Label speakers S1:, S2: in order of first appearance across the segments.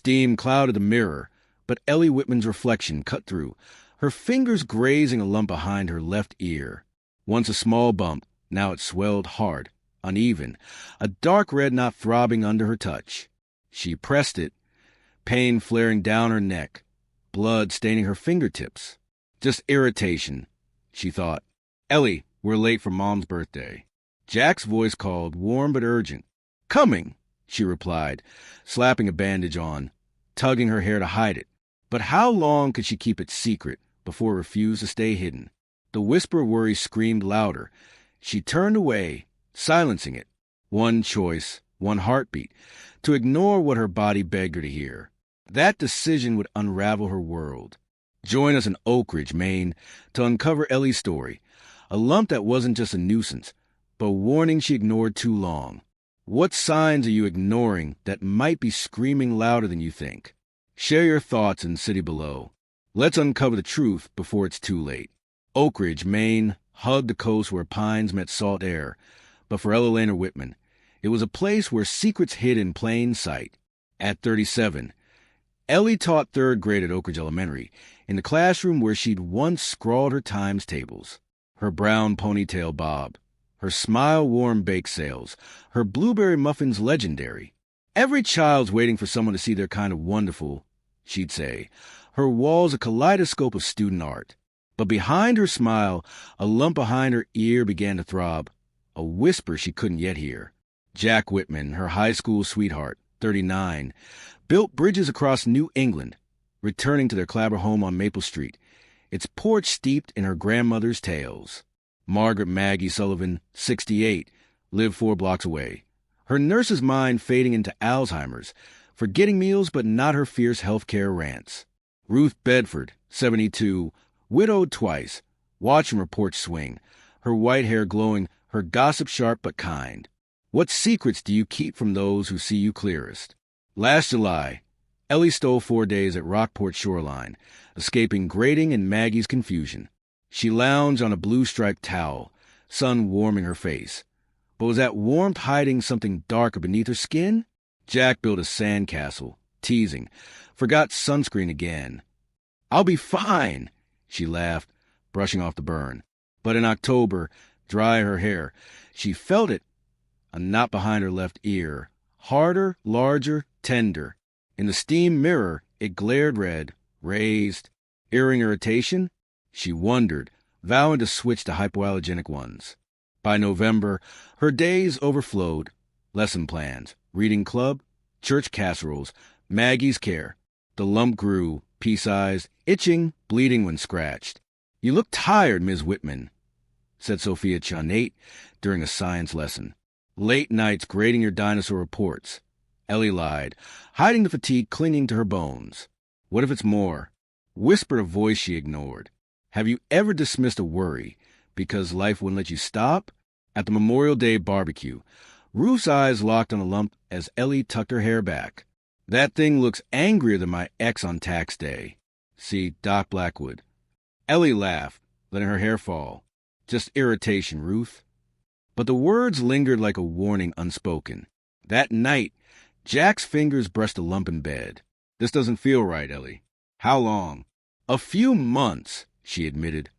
S1: Steam clouded the mirror, but Ellie Wittmann's reflection cut through, her fingers grazing a lump behind her left ear. Once a small bump, now it swelled hard, uneven, a dark red knot throbbing under her touch. She pressed it, pain flaring down her neck, blood staining her fingertips. Just irritation, she thought. Ellie, we're late for Mom's birthday. Jack's voice called, warm but urgent. Coming, she replied, slapping a bandage on, tugging her hair to hide it. But how long could she keep it secret before it refused to stay hidden? The whisper of worry screamed louder. She turned away, silencing it. One choice, one heartbeat, to ignore what her body begged her to hear. That decision would unravel her world. Join us in Oakridge, Maine, to uncover Ellie's story, a lump that wasn't just a nuisance, but a warning she ignored too long. What signs are you ignoring that might be screaming louder than you think? Share your thoughts in the city below. Let's uncover the truth before it's too late. Oakridge, Maine, hugged the coast where pines met salt air, but for Ellie Wittmann, it was a place where secrets hid in plain sight. At 37, Ellie taught third grade at Oakridge Elementary, in the classroom where she'd once scrawled her times tables. Her brown ponytail bobbed, her smile warm bake sales, her blueberry muffins legendary. Every child's waiting for someone to see their kind of wonderful, she'd say, her walls a kaleidoscope of student art. But behind her smile, a lump behind her ear began to throb, a whisper she couldn't yet hear. Jack Wittmann, her high school sweetheart, 39, built bridges across New England, returning to their Clabber home on Maple Street, its porch steeped in her grandmother's tales. Margaret Maggie Sullivan, 68, lived 4 blocks away, her nurse's mind fading into Alzheimer's, forgetting meals but not her fierce healthcare rants. Ruth Bedford, 72, widowed twice, watching her porch swing, her white hair glowing, her gossip sharp but kind. What secrets do you keep from those who see you clearest? Last July, Ellie stole 4 days at Rockport Shoreline, escaping grating and Maggie's confusion. She lounged on a blue-striped towel, sun warming her face. But was that warmth hiding something darker beneath her skin? Jack built a sandcastle, teasing, forgot sunscreen again. I'll be fine, she laughed, brushing off the burn. But in October, dry her hair, she felt it, a knot behind her left ear, harder, larger, tender. In the steam mirror, it glared red, raised. Earring irritation? She wondered, vowing to switch to hypoallergenic ones. By November, her days overflowed. Lesson plans, reading club, church casseroles, Maggie's care. The lump grew, pea-sized, itching, bleeding when scratched. You look tired, Ms. Wittmann, said Sophia Chanate during a science lesson. Late nights grading your dinosaur reports. Ellie lied, hiding the fatigue clinging to her bones. What if it's more? Whispered a voice she ignored. Have you ever dismissed a worry because life wouldn't let you stop? At the Memorial Day barbecue, Ruth's eyes locked on a lump as Ellie tucked her hair back. That thing looks angrier than my ex on tax day. See, Doc Blackwood. Ellie laughed, letting her hair fall. Just irritation, Ruth. But the words lingered like a warning unspoken. That night, Jack's fingers brushed a lump in bed. This doesn't feel right, Ellie. How long? A few months, she admitted,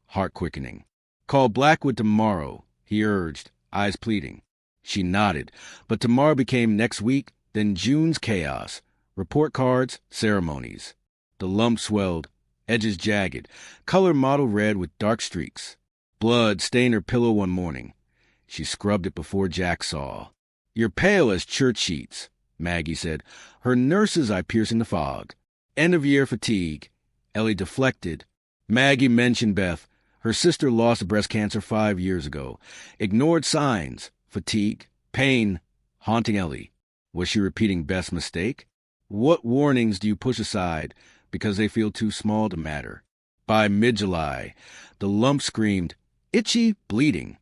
S1: heart quickening. Call Blackwood tomorrow, he urged, eyes pleading. She nodded, but tomorrow became next week, then June's chaos. Report cards, ceremonies. The lump swelled, edges jagged, color mottled red with dark streaks. Blood stained her pillow one morning. She scrubbed it before Jack saw. You're pale as church sheets, Maggie said, her nurse's eye piercing the fog. End-of-year fatigue. Ellie deflected. Maggie mentioned Beth. Her sister lost to breast cancer 5 years ago. Ignored signs. Fatigue. Pain. Haunting Ellie. Was she repeating Beth's mistake? What warnings do you push aside because they feel too small to matter? By mid-July, the lump screamed, itchy, bleeding,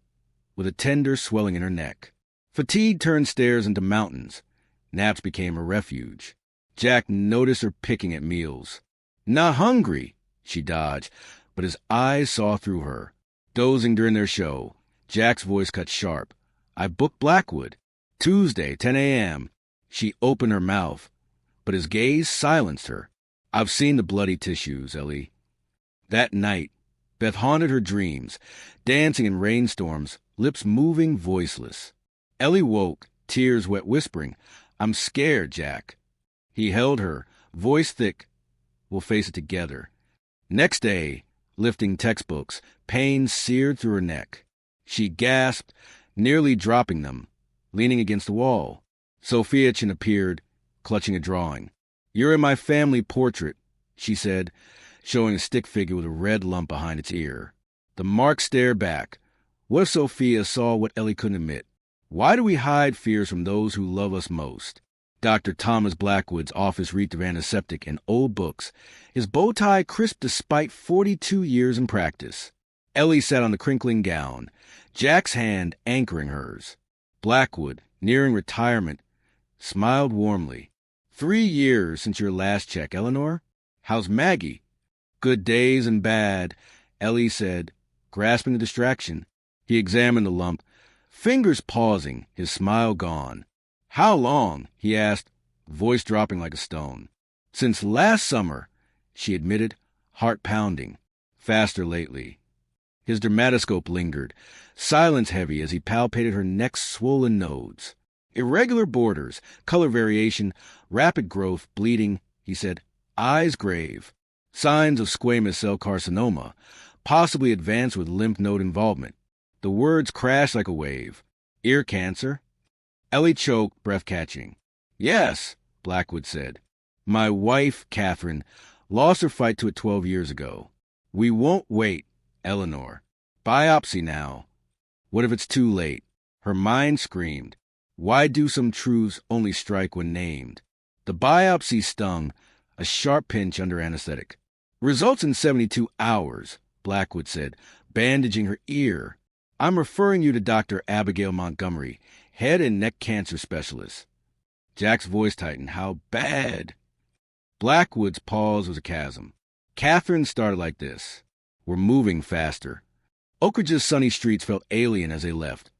S1: with a tender swelling in her neck. Fatigue turned stairs into mountains. Naps became a refuge. Jack noticed her picking at meals. Not hungry, she dodged, but his eyes saw through her. Dozing during their show, Jack's voice cut sharp. I booked Blackwood. Tuesday, 10 a.m. She opened her mouth, but his gaze silenced her. I've seen the bloody tissues, Ellie. That night, Beth haunted her dreams, dancing in rainstorms, lips moving, voiceless. Ellie woke, tears wet, whispering, I'm scared, Jack. He held her, voice thick. We'll face it together. Next day, lifting textbooks, pain seared through her neck. She gasped, nearly dropping them, leaning against the wall. Sophiachin appeared, clutching a drawing. You're in my family portrait, she said, showing a stick figure with a red lump behind its ear. The mark stared back. What if Sophia saw what Ellie couldn't admit? Why do we hide fears from those who love us most? Dr. Thomas Blackwood's office reeked of antiseptic and old books, his bow tie crisp despite 42 years in practice. Ellie sat on the crinkling gown, Jack's hand anchoring hers. Blackwood, nearing retirement, smiled warmly. 3 years since your last check, Eleanor? How's Maggie? Good days and bad, Ellie said, grasping the distraction. He examined the lump, fingers pausing, his smile gone. How long? He asked, voice dropping like a stone. Since last summer, she admitted, heart pounding. Faster lately. His dermatoscope lingered, silence heavy as he palpated her neck's swollen nodes. Irregular borders, color variation, rapid growth, bleeding, he said, eyes grave. Signs of squamous cell carcinoma, possibly advanced with lymph node involvement. The words crashed like a wave. Ear cancer? Ellie choked, breath catching. Yes, Blackwood said. My wife, Catherine, lost her fight to it 12 years ago. We won't wait, Eleanor. Biopsy now. What if it's too late? Her mind screamed. Why do some truths only strike when named? The biopsy stung, a sharp pinch under anesthetic. Results in 72 hours, Blackwood said, bandaging her ear. I'm referring you to Dr. Abigail Montgomery, head and neck cancer specialist. Jack's voice tightened. How bad? Blackwood's pause was a chasm. Catherine started like this. We're moving faster. Oakridge's sunny streets felt alien as they left.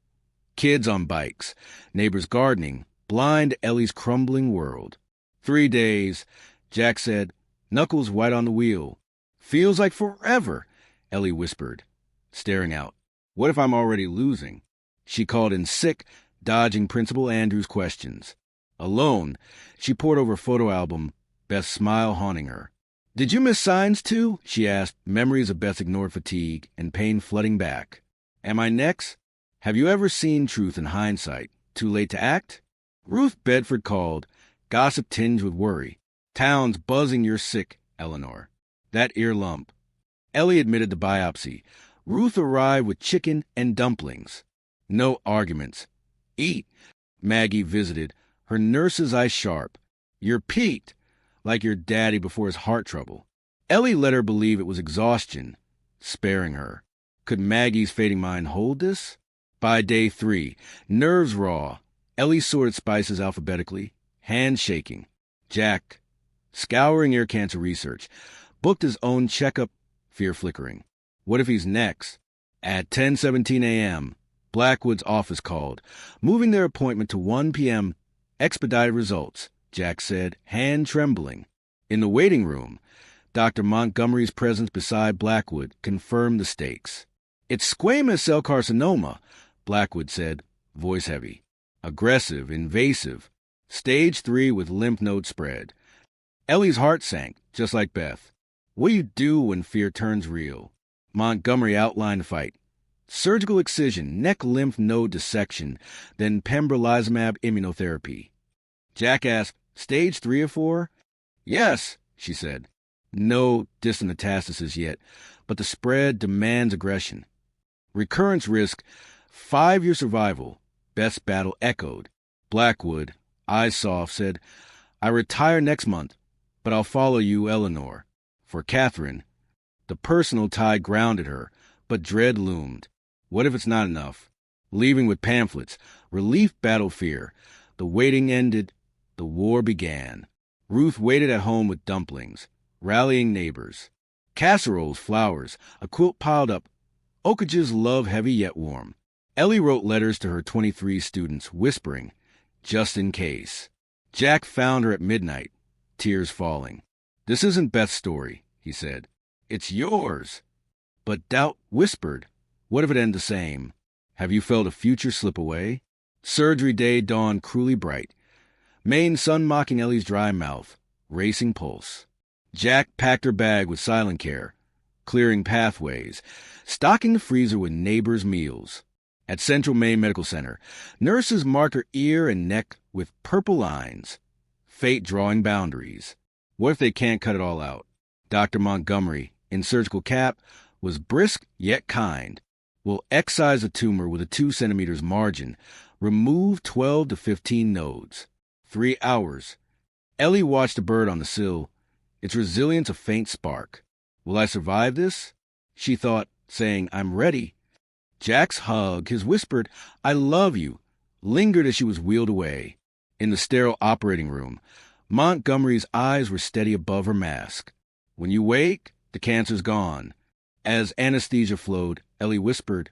S1: Kids on bikes, neighbors gardening, blind Ellie's crumbling world. 3 days, Jack said, knuckles white on the wheel. Feels like forever, Ellie whispered, staring out. What if I'm already losing? She called in sick, dodging Principal Andrews' questions. Alone, she pored over a photo album, Beth's smile haunting her. Did you miss signs too? She asked, memories of Beth's ignored fatigue and pain flooding back. Am I next? Have you ever seen truth in hindsight? Too late to act? Ruth Bedford called, gossip tinged with worry. Town's buzzing you're sick, Eleanor. That ear lump. Ellie admitted the biopsy. Ruth arrived with chicken and dumplings. No arguments. Eat. Maggie visited, her nurse's eyes sharp. You're peaked, like your daddy before his heart trouble. Ellie let her believe it was exhaustion, sparing her. Could Maggie's fading mind hold this? By day 3, nerves raw, Ellie sorted spices alphabetically, hands shaking. Jack, scouring ear cancer research, booked his own checkup, fear flickering. What if he's next? At 10:17 a.m., Blackwood's office called, moving their appointment to 1 p.m. Expedited results, Jack said, hand trembling. In the waiting room, Dr. Montgomery's presence beside Blackwood confirmed the stakes. It's squamous cell carcinoma, Blackwood said, voice heavy. Aggressive, invasive. Stage 3 with lymph node spread. Ellie's heart sank, just like Beth. What do you do when fear turns real? Montgomery outlined the fight. Surgical excision, neck lymph node dissection, then pembrolizumab immunotherapy. Jack asked, stage 3 or 4? Yes, she said. No distant metastasis yet, but the spread demands aggression. Recurrence risk, 5-year survival. Beth's battle echoed. Blackwood, eyes soft, said, I retire next month, but I'll follow you, Eleanor. For Catherine, the personal tie grounded her, but dread loomed. What if it's not enough? Leaving with pamphlets, relief battle fear. The waiting ended, the war began. Ruth waited at home with dumplings, rallying neighbors. Casseroles, flowers, a quilt piled up. Oakridge's love heavy yet warm. Ellie wrote letters to her 23 students, whispering, just in case. Jack found her at midnight, tears falling. "This isn't Beth's story," he said. "It's yours." But doubt whispered, "What if it ends the same? Have you felt a future slip away?" Surgery day dawned cruelly bright. Maine sun mocking Ellie's dry mouth, racing pulse. Jack packed her bag with silent care, clearing pathways, stocking the freezer with neighbors' meals. At Central Maine Medical Center, nurses marked her ear and neck with purple lines. Fate drawing boundaries. What if they can't cut it all out? Dr. Montgomery, in surgical cap, was brisk yet kind. "We'll excise the tumor with a 2 centimeters margin, remove 12 to 15 nodes. 3 hours. Ellie watched the bird on the sill, its resilience a faint spark. "Will I survive this?" she thought, saying, "I'm ready." Jack's hug, his whispered, "I love you," lingered as she was wheeled away. In the sterile operating room, Montgomery's eyes were steady above her mask. "When you wake, the cancer's gone." As anesthesia flowed, Ellie whispered,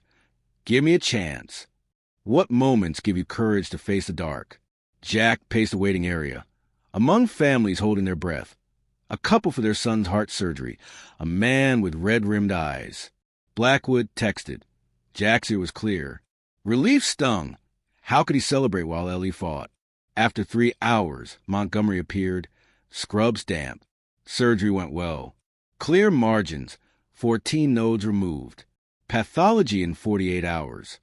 S1: "Give me a chance." What moments give you courage to face the dark? Jack paced the waiting area. Among families holding their breath, a couple for their son's heart surgery, a man with red-rimmed eyes. Blackwood texted. Jack's ear was clear. Relief stung. How could he celebrate while Ellie fought? After 3 hours, Montgomery appeared, scrubs damp. Surgery went well. Clear margins, 14 nodes removed. Pathology in 48 hours.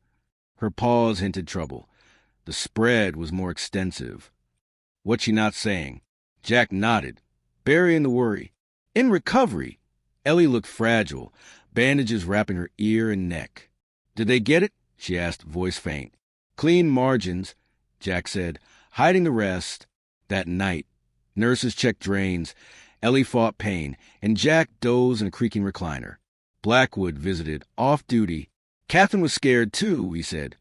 S1: Her pause hinted trouble. The spread was more extensive. What's she not saying? Jack nodded, burying the worry. In recovery. Ellie looked fragile, bandages wrapping her ear and neck. Did they get it? She asked, voice faint. Clean margins, Jack said, hiding the rest. That night, nurses checked drains. Ellie fought pain, and Jack dozed in a creaking recliner. Blackwood visited, off duty. Catherine was scared too, he said,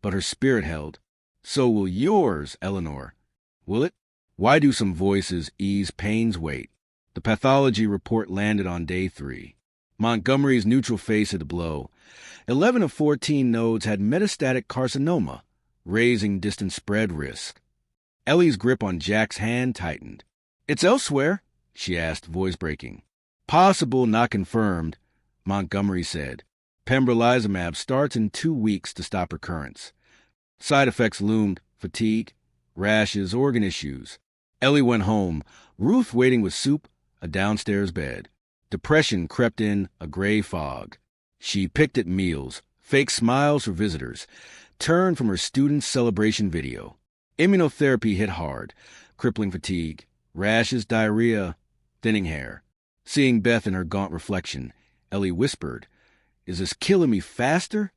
S1: but her spirit held. So will yours, Eleanor. Will it? Why do some voices ease pain's weight? The pathology report landed on day 3. Montgomery's neutral face had a blow. 11 of 14 nodes had metastatic carcinoma, raising distant spread risk. Ellie's grip on Jack's hand tightened. It's elsewhere, she asked, voice breaking. Possible, not confirmed, Montgomery said. Pembrolizumab starts in 2 weeks to stop recurrence. Side effects loomed: fatigue, rashes, organ issues. Ellie went home, Ruth waiting with soup, a downstairs bed. Depression crept in, a gray fog. She picked at meals, fake smiles for visitors, turned from her student's celebration video. Immunotherapy hit hard, crippling fatigue, rashes, diarrhea, thinning hair. Seeing Beth in her gaunt reflection, Ellie whispered, Is this killing me faster?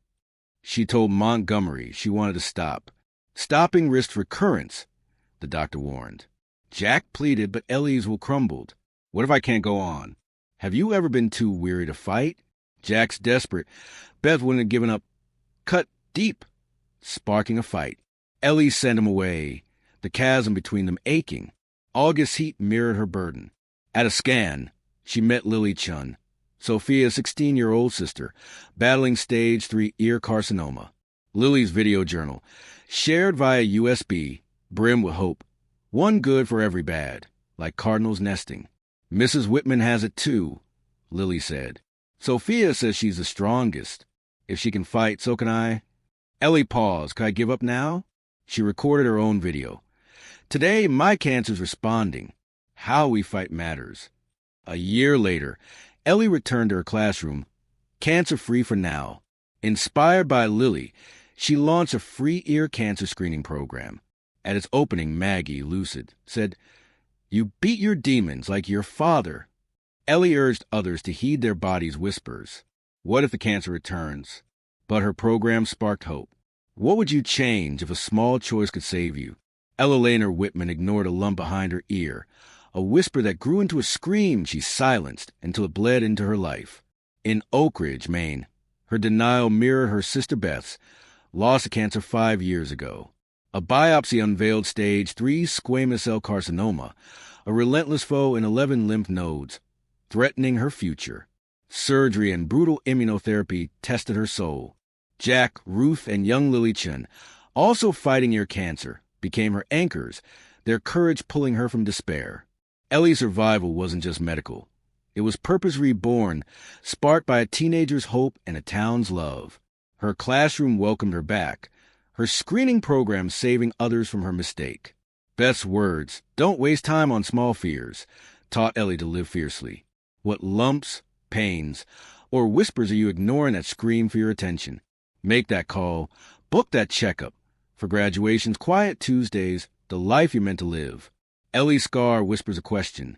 S1: She told Montgomery she wanted to stop. Stopping risked recurrence, the doctor warned. Jack pleaded, but Ellie's will crumbled. What if I can't go on? Have you ever been too weary to fight? Jack's desperate. Beth wouldn't have given up. Cut deep, sparking a fight. Ellie sent him away, the chasm between them aching. August's heat mirrored her burden. At a scan, she met Lily Chun, Sophia's 16-year-old sister, battling stage 3 ear carcinoma. Lily's video journal, shared via USB, brimmed with hope. One good for every bad, like cardinals nesting. Mrs. Wittmann has it too, Lily said. Sophia says she's the strongest. If she can fight, so can I. Ellie paused. Could I give up now? She recorded her own video. Today, my cancer's responding. How we fight matters. A year later, Ellie returned to her classroom, cancer-free for now. Inspired by Lily, she launched a free ear cancer screening program. At its opening, Maggie, lucid, said, You beat your demons like your father. Ellie urged others to heed their body's whispers. What if the cancer returns? But her program sparked hope. What would you change if a small choice could save you? Ellie Wittmann ignored a lump behind her ear, a whisper that grew into a scream she silenced until it bled into her life. In Oakridge, Maine, her denial mirrored her sister Beth's, lost to cancer 5 years ago. A biopsy unveiled stage 3 squamous cell carcinoma, a relentless foe in 11 lymph nodes, threatening her future. Surgery and brutal immunotherapy tested her soul. Jack, Ruth, and young Lily Chun, also fighting ear cancer, became her anchors, their courage pulling her from despair. Ellie's survival wasn't just medical. It was purpose reborn, sparked by a teenager's hope and a town's love. Her classroom welcomed her back, her screening program saving others from her mistake. Beth's words, "Don't waste time on small fears," taught Ellie to live fiercely. What lumps, pains, or whispers are you ignoring that scream for your attention? Make that call. Book that checkup. For graduations, quiet Tuesdays, the life you're meant to live. Ellie's scar whispers a question.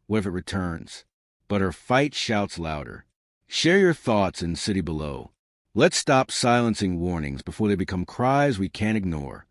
S1: What if it returns? But her fight shouts louder. Share your thoughts in City Below. Let's stop silencing warnings before they become cries we can't ignore.